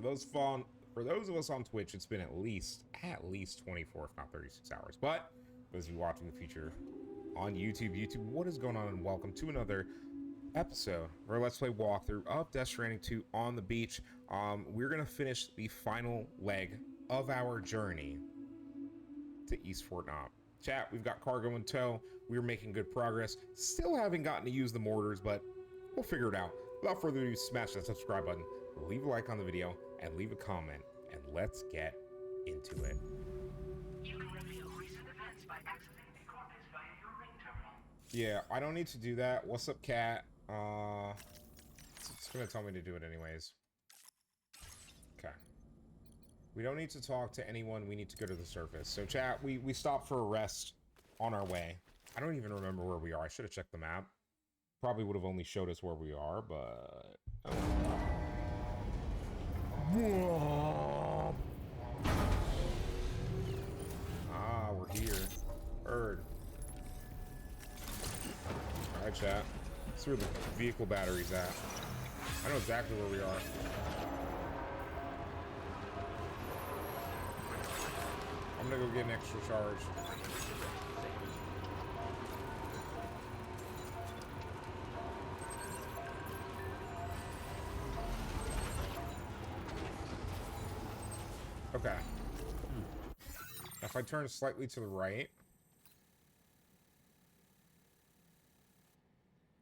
For those of us on Twitch, it's been at least 24, if not 36 hours. But those of you watching the future on YouTube, what is going on? And welcome to another episode or Let's Play walkthrough of Death Stranding 2 on the beach. We're gonna finish the final leg of our journey to East Fort Knob. Chat, we've got cargo in tow. We're making good progress. Still haven't gotten to use the mortars, but we'll figure it out. Without further ado, smash that subscribe button, leave a like on the video, and leave a comment, and let's get into it. You can reveal recent events by activating the corpus via your ring terminal. Yeah, I don't need to do that. What's up, cat? It's gonna tell me to do it anyways. Okay. We don't need to talk to anyone. We need to go to the surface. So, chat, we stopped for a rest on our way. I don't even remember where we are. I should have checked the map. Probably would have only showed us where we are, but... Ah, we're here. Heard. Alright, chat. Let's see where the vehicle battery's at. I know exactly where we are. I'm gonna go get an extra charge. Okay. If I turn slightly to the right...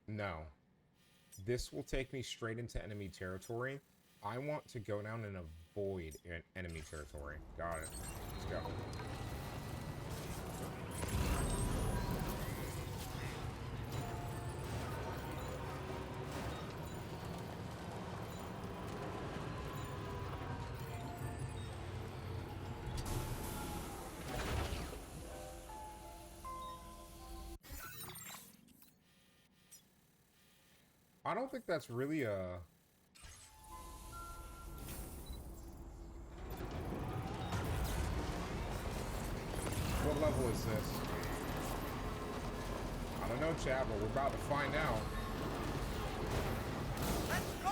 No. This will take me straight into enemy territory. I want to go down and avoid enemy territory. Got it. Let's go. I don't think that's really a... What level is this? I don't know, chat, but we're about to find out. Let's go!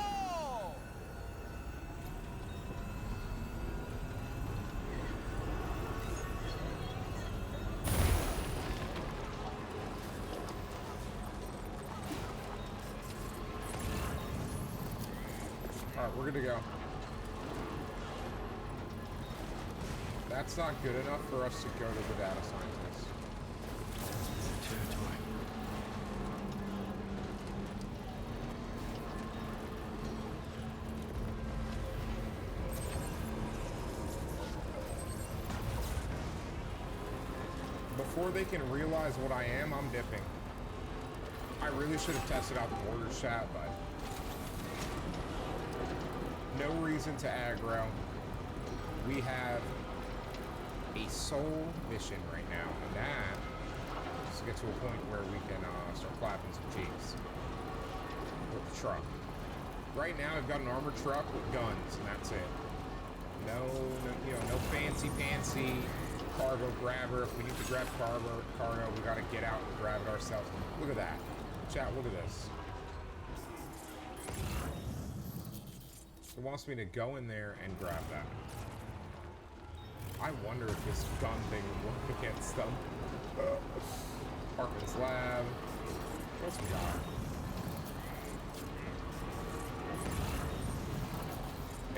Alright, we're good to go. That's not good enough for us to go to the data scientist. Territory. Before they can realize what I am, I'm dipping. I really should have tested out the mortar chat, but... no reason to aggro. We have a sole mission right now, and that is to get to a point where we can start clapping some cheeks with the truck. Right now, I've got an armored truck with guns, and that's it. No fancy cargo grabber. If we need to grab cargo, we gotta get out and grab it ourselves. Look at that, chat. Look at this. It wants me to go in there and grab that. I wonder if this gun thing would work against them. Parkman's lab. What else we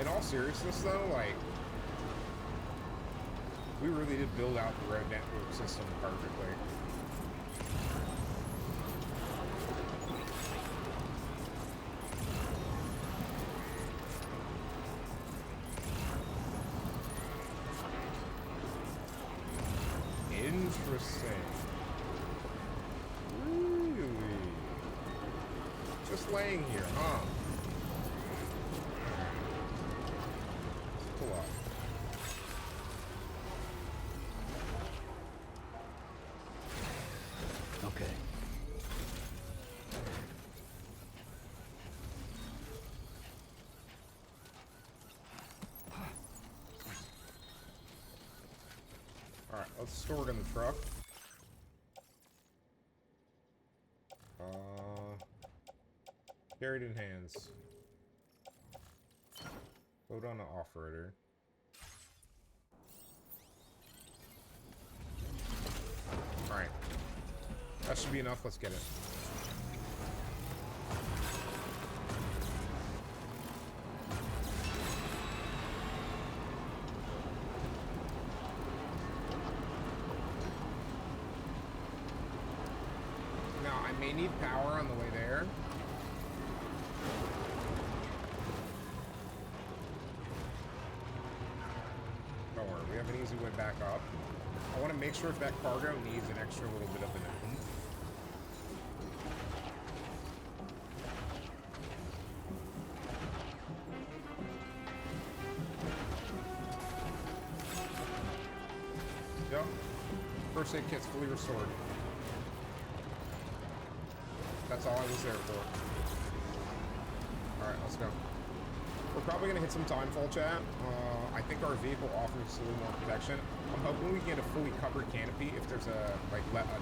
got? In all seriousness, though, like, we really did build out the road network system perfectly. Interesting. Really? Just laying here, huh? Pull up. Okay. Alright, let's store it in the truck. Carried in hands. Load on an off-roader. Alright. That should be enough. Let's get it. Now, I may need power on the way there. Don't worry, we have an easy way back up. I want to make sure if that cargo needs an extra little bit of an oomph. Yep. First aid kit's fully restored. That's all I was there for. Alright, let's go. We're probably going to hit some timefall, chat. I think our vehicle offers a little more protection. I'm hoping we get a fully covered canopy if there's a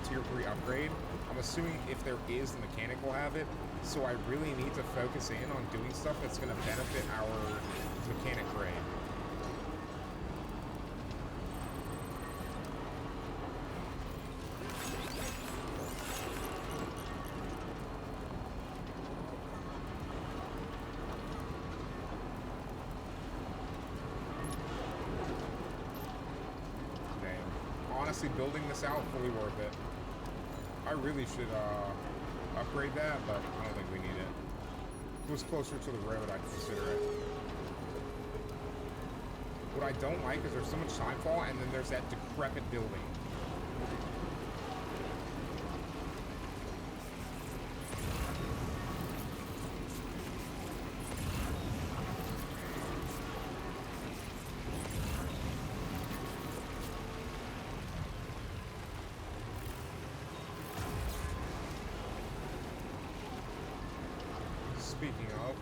tier 3 upgrade. I'm assuming if there is, the mechanic will have it. So I really need to focus in on doing stuff that's going to benefit our mechanic grade. Building this out fully worth it. I really should upgrade that, but I don't think we need it. If it was closer to the road, I'd consider it. What I don't like is there's so much timefall, and then there's that decrepit building. Speaking of,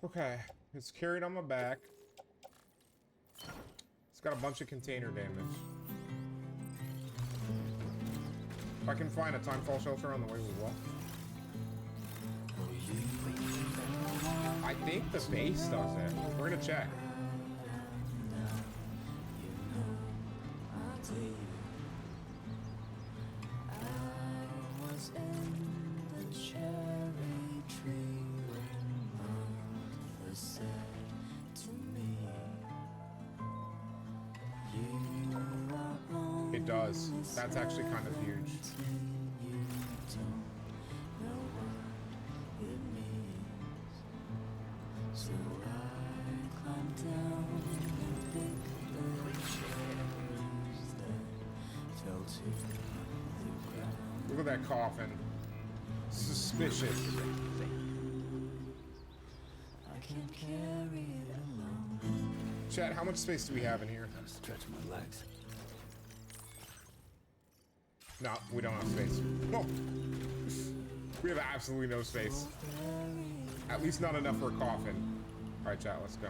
okay, it's carried on my back. It's got a bunch of container damage. If I can find a timefall shelter on the way, we will. I think the base does it. We're gonna check. It does. That's actually kind of huge. Look at that coffin. Suspicious. I can't carry it alone. Chat, how much space do we have in here? Stretch my legs. No, we don't have space. No. We have absolutely no space. At least not enough for a coffin. Alright, chat, let's go.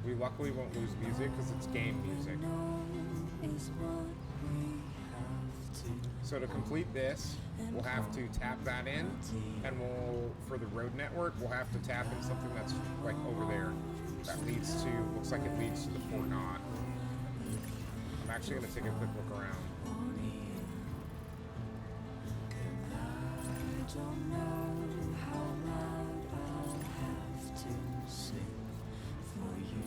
We luckily won't lose music because it's game music. So to complete this, we'll have to tap that in, and we'll, for the road network, we'll have to tap in something that's like over there. That leads to, looks like it leads to the Fort Knot. I'm actually going to take a quick look around. I don't know how loud I'll have to sing for you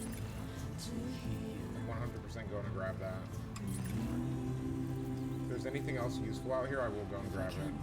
to hear. I'm 100% going to grab that. If there's anything else useful out here, I will go and grab it.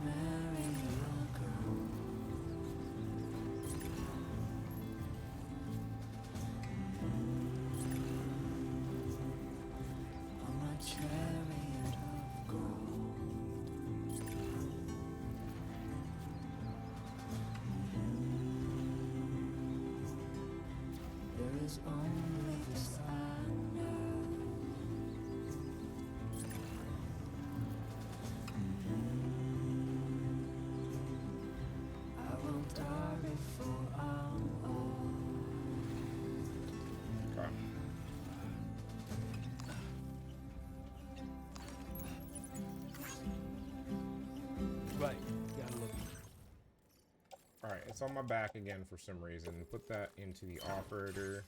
Alright, it's on my back again for some reason. Put that into the operator.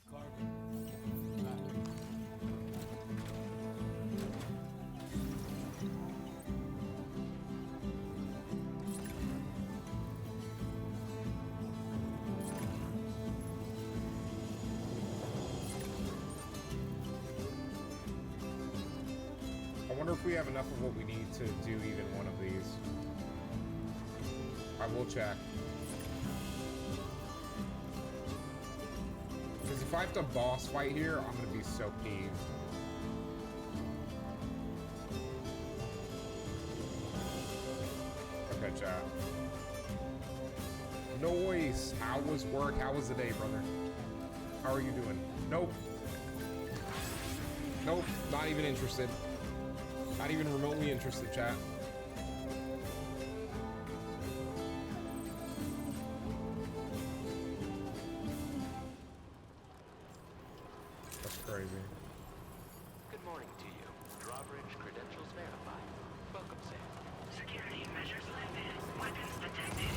I wonder if we have enough of what we need to do even one of these. I will check. Because if I have to boss fight here, I'm going to be so peeved. Okay, chat. Noise! How was work? How was the day, brother? How are you doing? Nope. Nope. Not even interested. Not even remotely interested, chat. That's crazy. Good morning to you. Drawbridge credentials verified. Welcome, Sam. Security measures lifted. Weapons detected.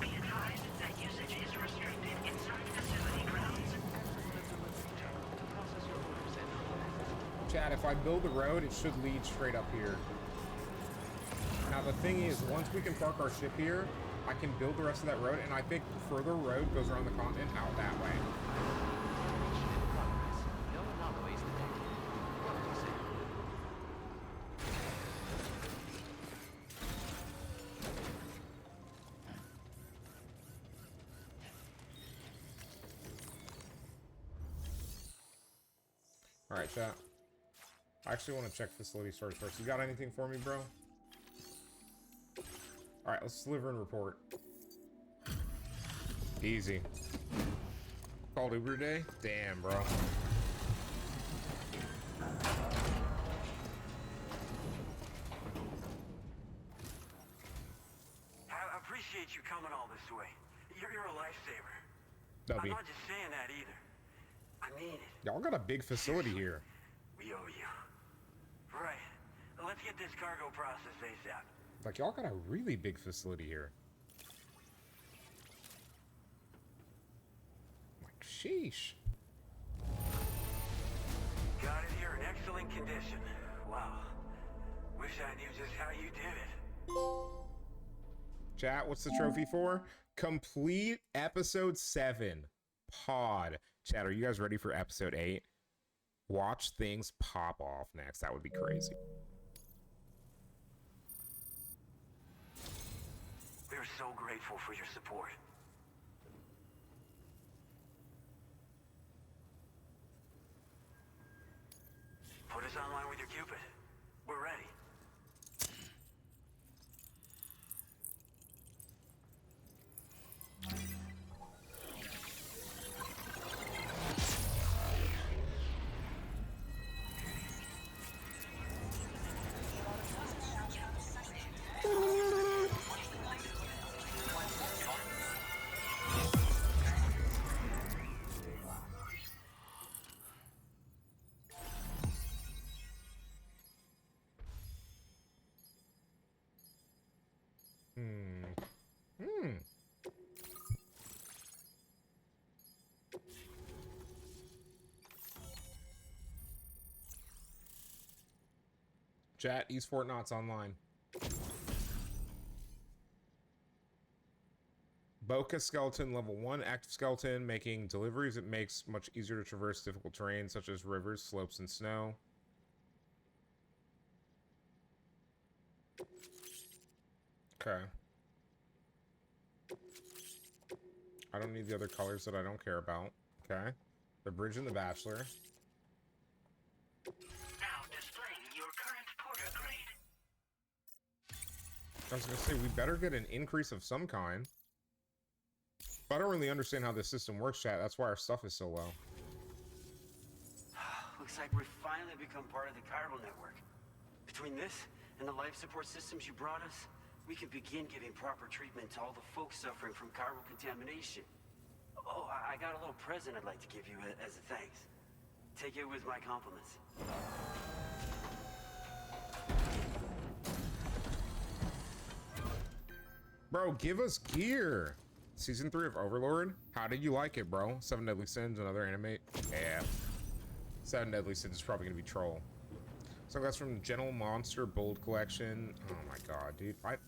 Be advised that usage is restricted inside facility grounds. To process your order, Sam. Chat, if I build the road, it should lead straight up here. Now the thing is, once we can park our ship here, I can build the rest of that road, and I think further road goes around the continent out that way. No anomalies detected. Welcome, Sam. Alright, chat. I actually want to check facility storage first. You got anything for me, bro? Alright, let's deliver and report. Easy. Called Uber today? Damn, bro. I appreciate you coming all this way. You're a lifesaver. W. I'm not just saying that either. I mean it. Y'all got a big facility here. We owe you. Right. Let's get this cargo processed ASAP. Like, y'all got a really big facility here. Like, sheesh. Got it here in excellent condition. Wow. Wish I knew just how you did it. Chat, what's the trophy for? Complete episode 7. Pod. Chat, are you guys ready for episode 8? Watch things pop off next. That would be crazy. We're so grateful for your support. Put us online with your Cupid. We're ready. Chat, East Fort Knott's online. Boca skeleton level 1, active skeleton, making deliveries. It makes much easier to traverse difficult terrain such as rivers, slopes, and snow. Okay. I don't need the other colors that I don't care about. Okay. The bridge and the bachelor. Now displaying your current porter grade. I was gonna say, we better get an increase of some kind. But I don't really understand how this system works, chat. That's why our stuff is so low. Looks like we've finally become part of the chiral network. Between this and the life support systems you brought us, we can begin giving proper treatment to all the folks suffering from chiral contamination. Oh, I got a little present I'd like to give you as a thanks. Take it with my compliments. Bro, give us gear. Season 3 of Overlord. How did you like it, bro? Seven Deadly Sins, another anime. Yeah. Seven Deadly Sins is probably gonna be troll. So that's from Gentle Monster Bold Collection. Oh my god, dude. Those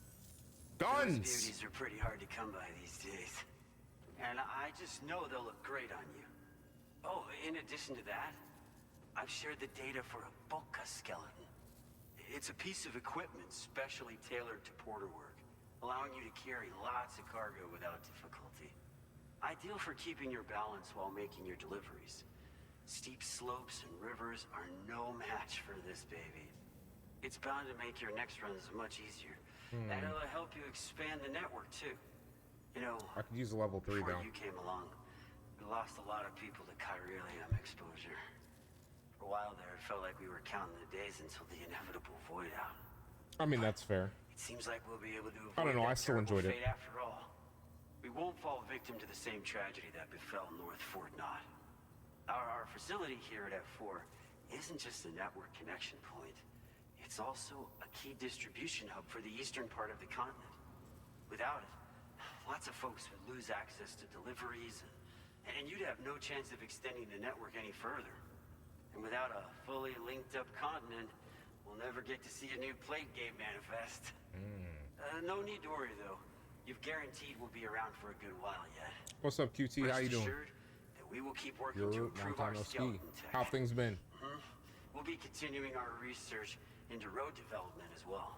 Guns! beauties are pretty hard to come by these days. And I just know they'll look great on you. Oh, in addition to that, I've shared the data for a Boca skeleton. It's a piece of equipment specially tailored to porter work, allowing you to carry lots of cargo without difficulty. Ideal for keeping your balance while making your deliveries. Steep slopes and rivers are no match for this baby. It's bound to make your next runs much easier. And it'll help you expand the network too. You know, I could use a level 3 before though. you came along, we lost a lot of people to chiralium exposure. For a while there, it felt like we were counting the days until the inevitable void out. I mean, that's fair. It seems like we'll be able to avoid I don't know, I that still terrible enjoyed it. fate after all. We won't fall victim to the same tragedy that befell North Fort Knot. Our facility here at F4 isn't just a network connection point. It's also a key distribution hub for the eastern part of the continent. Without it, lots of folks would lose access to deliveries, and you'd have no chance of extending the network any further. And without a fully linked up continent, we'll never get to see a new Plague game manifest. No need to worry though. You've guaranteed we'll be around for a good while yet. What's up, QT? How you Rest doing? assured that we will keep working to Long improve time our no ski. skeleton tech. How things been? We'll be continuing our research into road development as well.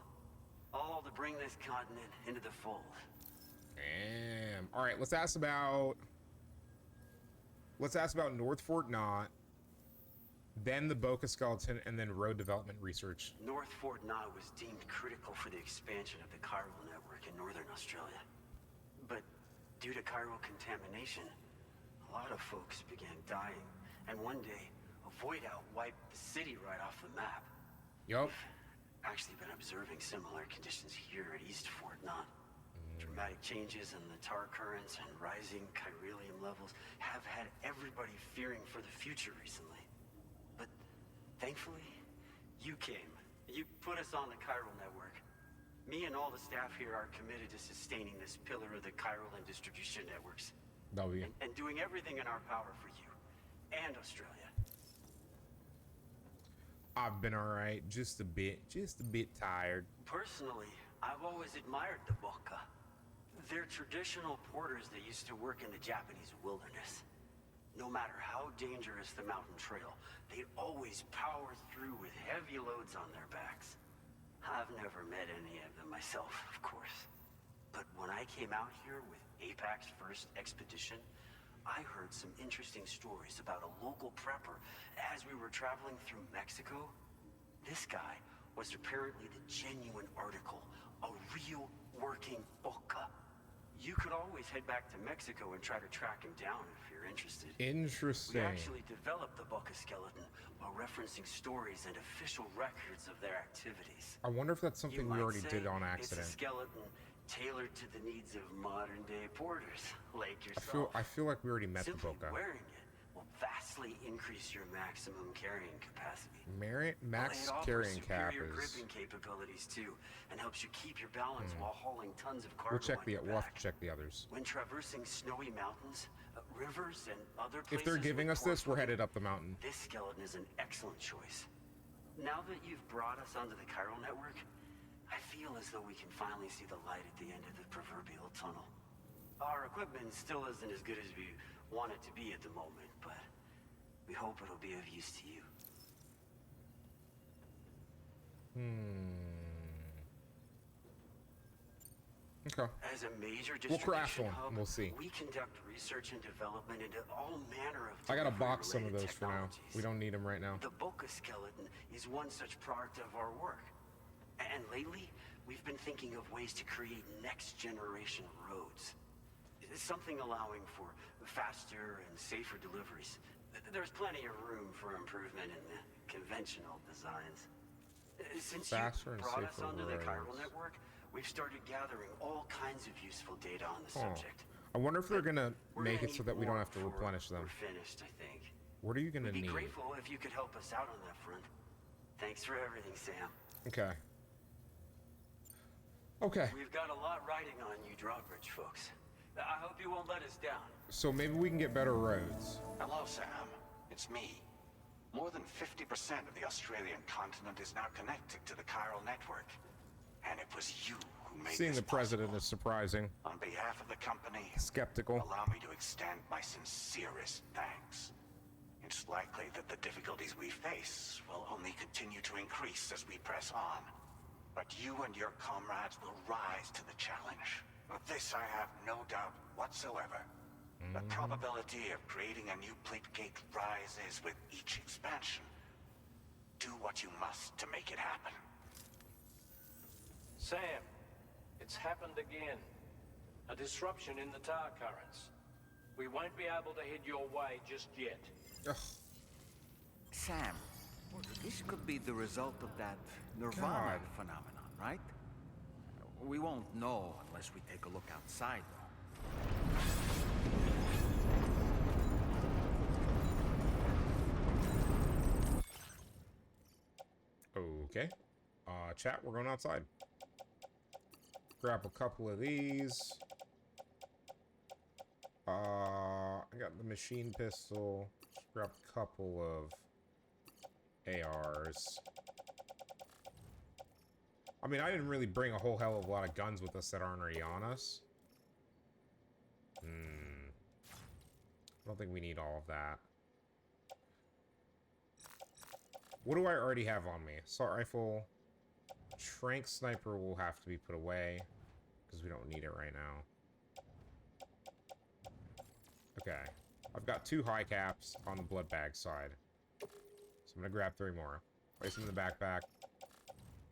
All to bring this continent into the fold. Damn. All right, let's ask about North Fort Knot, then the Boca Skeleton, and then road development research. North Fort Knot was deemed critical for the expansion of the chiral network in northern Australia. But due to chiral contamination, a lot of folks began dying. And one day, a void out wiped the city right off the map. Yup. Actually been observing similar conditions here at East Fort Knot. Dramatic changes in the tar currents and rising chiralium levels have had everybody fearing for the future recently. But thankfully, you came. You put us on the chiral network. Me and all the staff here are committed to sustaining this pillar of the chiral and distribution networks. W. And doing everything in our power for you and Australia. I've been all right, just a bit tired. Personally, I've always admired the Boca. They're traditional porters that used to work in the Japanese wilderness. No matter how dangerous the mountain trail, they'd always power through with heavy loads on their backs. I've never met any of them myself, of course. But when I came out here with APAC's first expedition, I heard some interesting stories about a local prepper as we were traveling through Mexico. This guy was apparently the genuine article, a real working Boca. You could always head back to Mexico and try to track him down if you're interested. Interesting. We actually developed the Boca skeleton while referencing stories and official records of their activities. I wonder if that's something You we might already say did on accident. It's a skeleton tailored to the needs of modern day porters like yourself. I feel like we already met the Simply Boca. wearing it will vastly increase your maximum carrying capacity. Max It offers carrying cap superior is. gripping capabilities too, and helps you keep your balance while hauling tons of cargo. We'll check on your we'll have back. to check the others. When traversing snowy mountains, rivers, and other places If they're giving with us this, we're poor headed up the mountain. this skeleton is an excellent choice. Now that you've brought us onto the chiral network, I feel as though we can finally see the light at the end of the proverbial tunnel. Our equipment still isn't as good as we want it to be at the moment, but we hope it'll be of use to you. Okay. As a major We'll craft distribution one, hub, and we'll see. we conduct research and development into all manner of I gotta box some of delivery-related those for now. technologies. We don't need them right now. The Boca skeleton is one such product of our work. And lately, we've been thinking of ways to create next generation roads. Something allowing for faster and safer deliveries. There's plenty of room for improvement in the conventional designs. Since Faster you and brought us safer onto the chiral roads. network, we've started gathering all kinds of useful data on the subject. I wonder if they're gonna We're make gonna it so need that we don't more have to before replenish them. We're finished, I think. What are you gonna We'd be need? grateful if you could help us out on that front. Thanks for everything, Sam. Okay. Okay. We've got a lot riding on you drawbridge folks. I hope you won't let us down. So maybe we can get better roads. Hello, Sam. It's me. More than 50% of the Australian continent is now connected to the chiral network. And it was you who made Seeing this the president possible. is surprising. On behalf of the company, Skeptical. allow me to extend my sincerest thanks. It's likely that the difficulties we face will only continue to increase as we press on. But you and your comrades will rise to the challenge. Of this I have no doubt whatsoever. The probability of creating a new plate gate rises with each expansion. Do what you must to make it happen. Sam, it's happened again. A disruption in the tar currents. We won't be able to head your way just yet. Ugh. Sam, this could be the result of that Nirvana God. phenomenon, right? We won't know unless we take a look outside, though. Okay. Chat, we're going outside. Grab a couple of these. I got the machine pistol. Just grab a couple of ARs. I mean, I didn't really bring a whole hell of a lot of guns with us that aren't already on us. I don't think we need all of that. What do I already have on me? Assault rifle. Trank sniper will have to be put away because we don't need it right now. Okay. I've got 2 high caps on the blood bag side. So I'm going to grab 3 more. Place them in the backpack.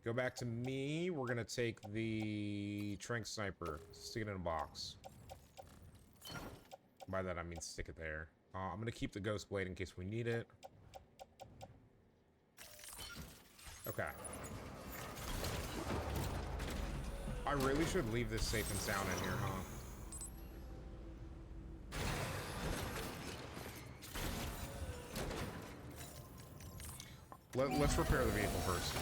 Go back to me. We're going to take the trank sniper. Stick it in a box. By that I mean stick it there. I'm going to keep the ghost blade in case we need it. Okay. I really should leave this safe and sound in here, huh? Let's repair the vehicle first.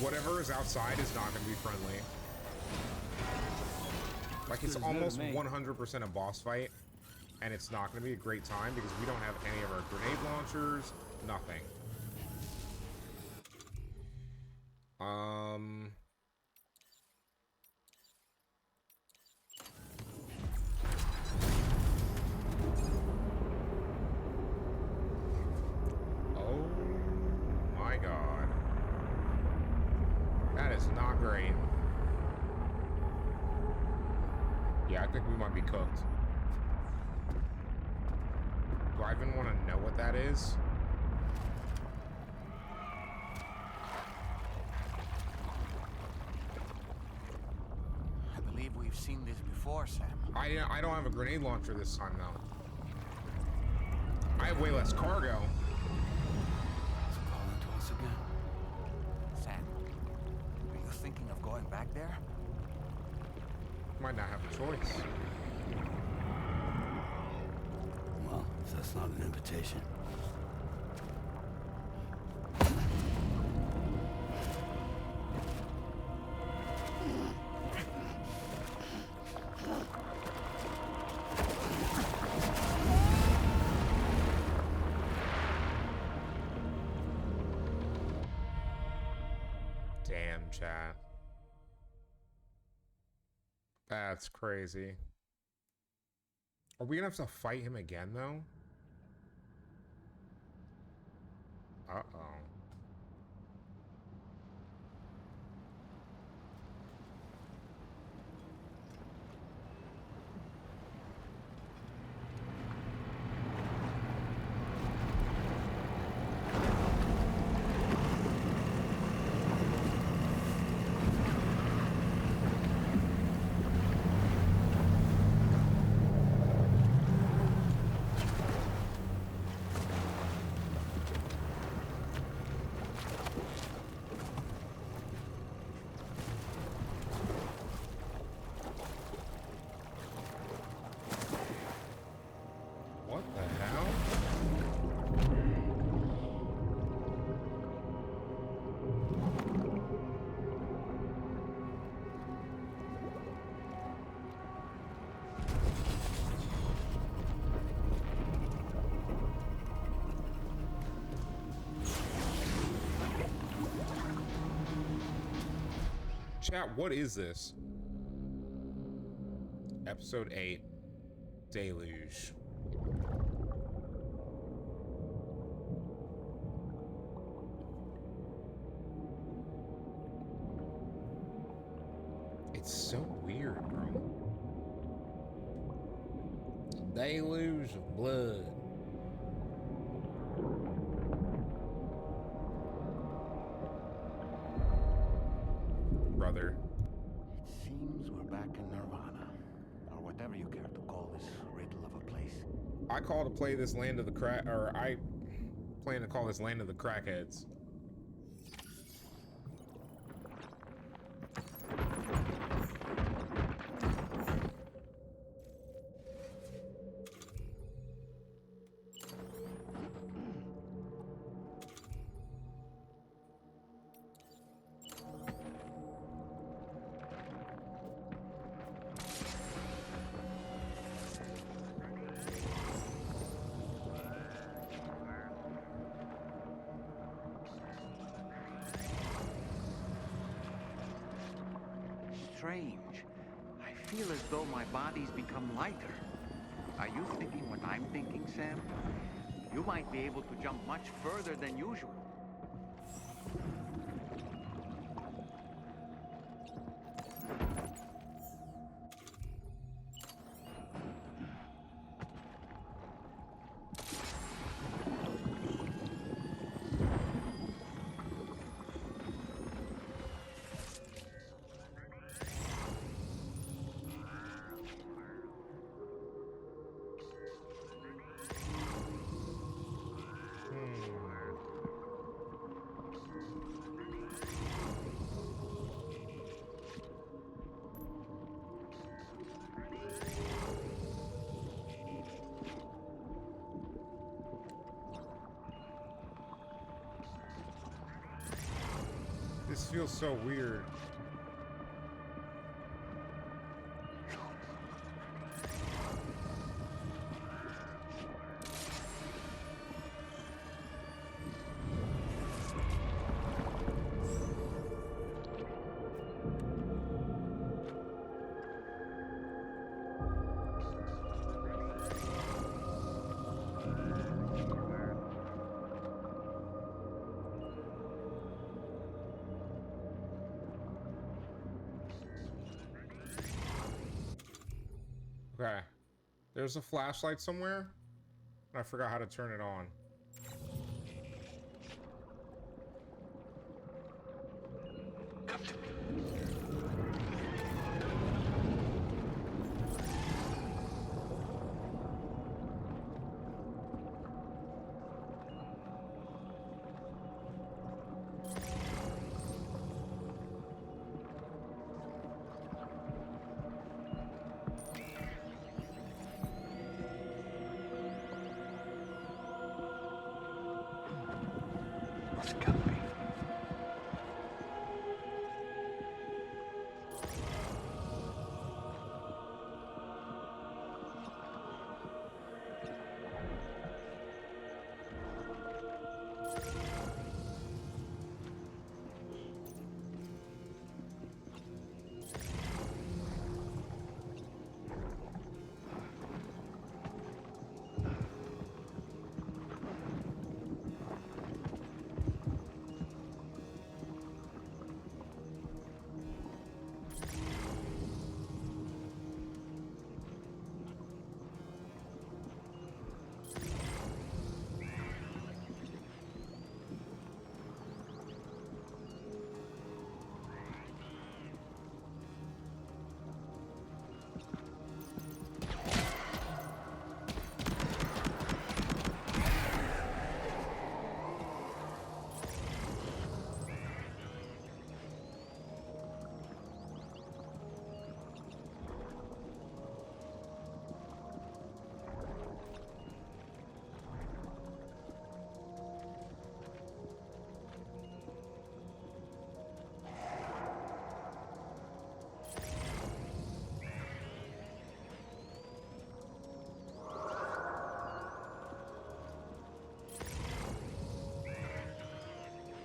Whatever is outside is not going to be friendly. Like, it's almost 100% a boss fight, and it's not going to be a great time because we don't have any of our grenade launchers, nothing. Oh my god. That is not great. Yeah, I think we might be cooked. Do I even want to know what that is? I believe we've seen this before, Sam. I don't have a grenade launcher this time, though. I have way less cargo. It's calling to us again. Sam, are you thinking of going back there? Might not have a choice. Well, if that's not an invitation. Damn, chat. That's crazy. Are we gonna have to fight him again, though? Uh-oh. Chat, what is this? Episode 8, Deluge. It's so weird, bro. Deluge of blood. Brother. It seems we're back in Nirvana, or whatever you care to call this riddle of a place. I plan to call this land of the crackheads. Strange. I feel as though my body's become lighter. Are you thinking what I'm thinking, Sam? You might be able to jump much further than usual. This feels so weird. Okay. There's a flashlight somewhere. I forgot how to turn it on. Come to me. What's coming?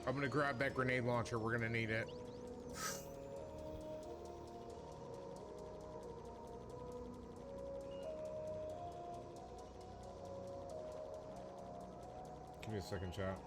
I'm gonna grab that grenade launcher. We're gonna need it. Give me a second, chat.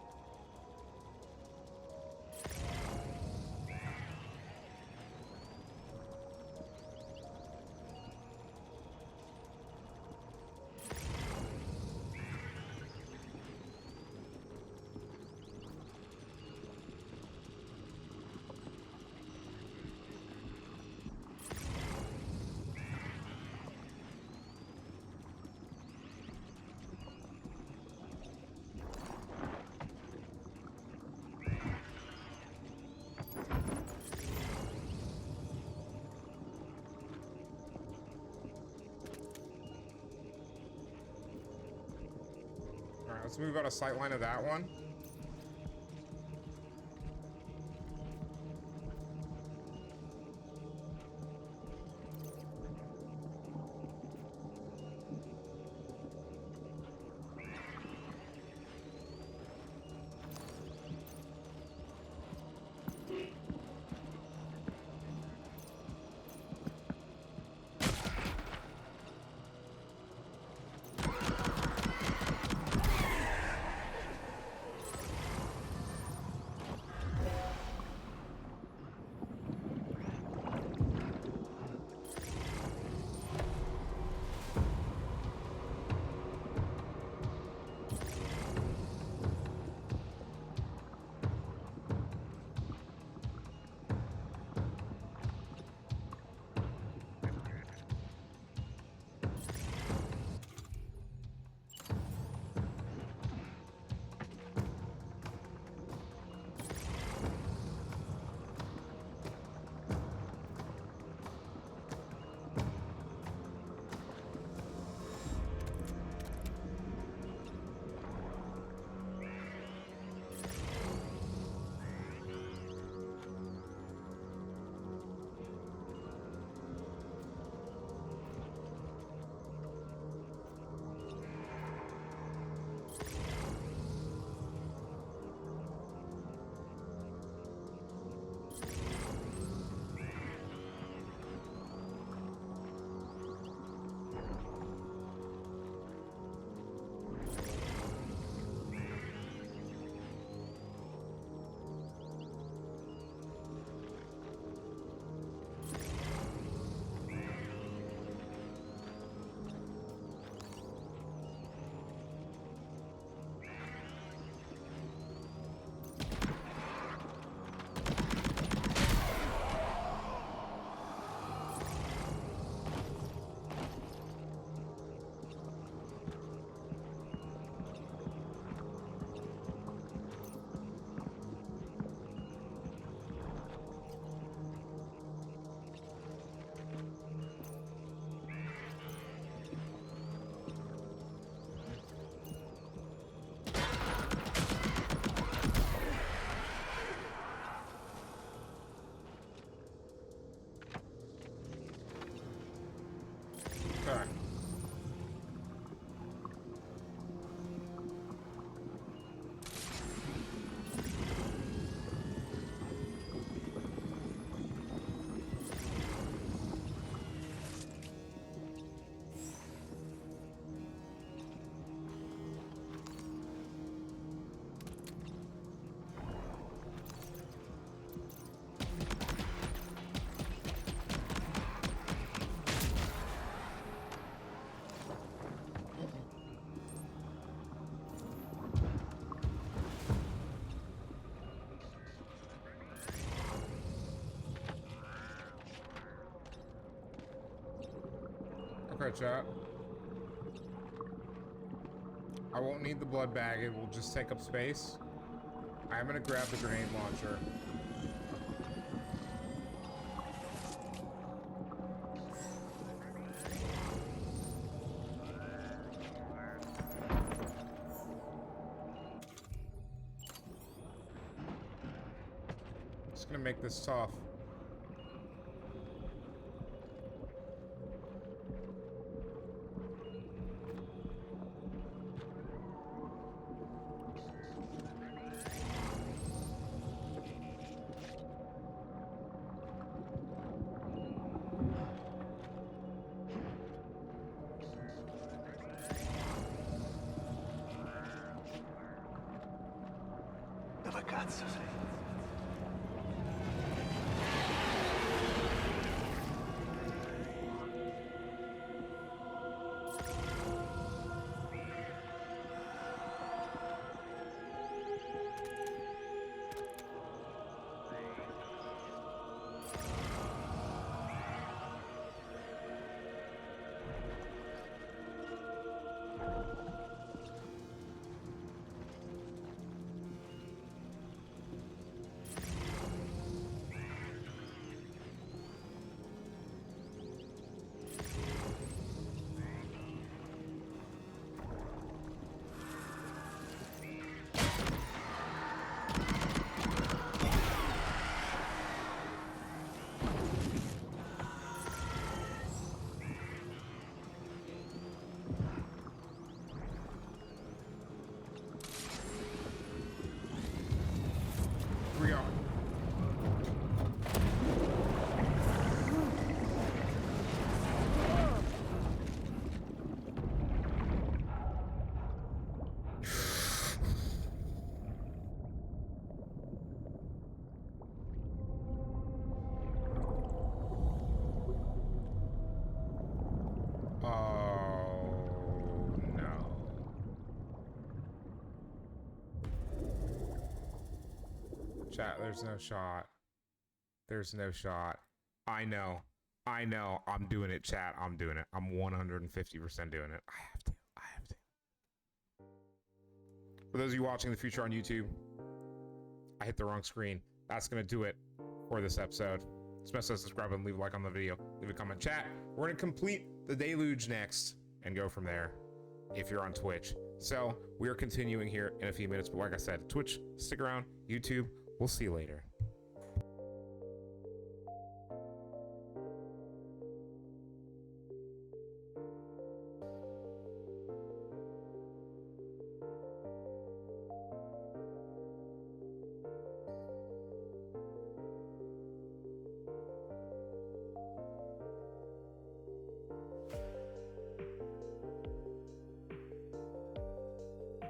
Alright, let's move out of sight line of that one. Okay. Okay, chat. I won't need the blood bag, it will just take up space. I'm gonna grab the grenade launcher. Just gonna make this tough. Cazzo sei? We are. Oh no. Chat, there's no shot. There's no shot. I know. I know. I'm doing it, chat. I'm doing it. I'm 150% doing it. I have to. I have to. For those of you watching the future on YouTube, I hit the wrong screen. That's going to do it for this episode. Smash that subscribe and leave a like on the video. Leave a comment, chat. We're going to complete the deluge next and go from there if you're on Twitch. So we are continuing here in a few minutes. But like I said, Twitch, stick around. YouTube, we'll see you later.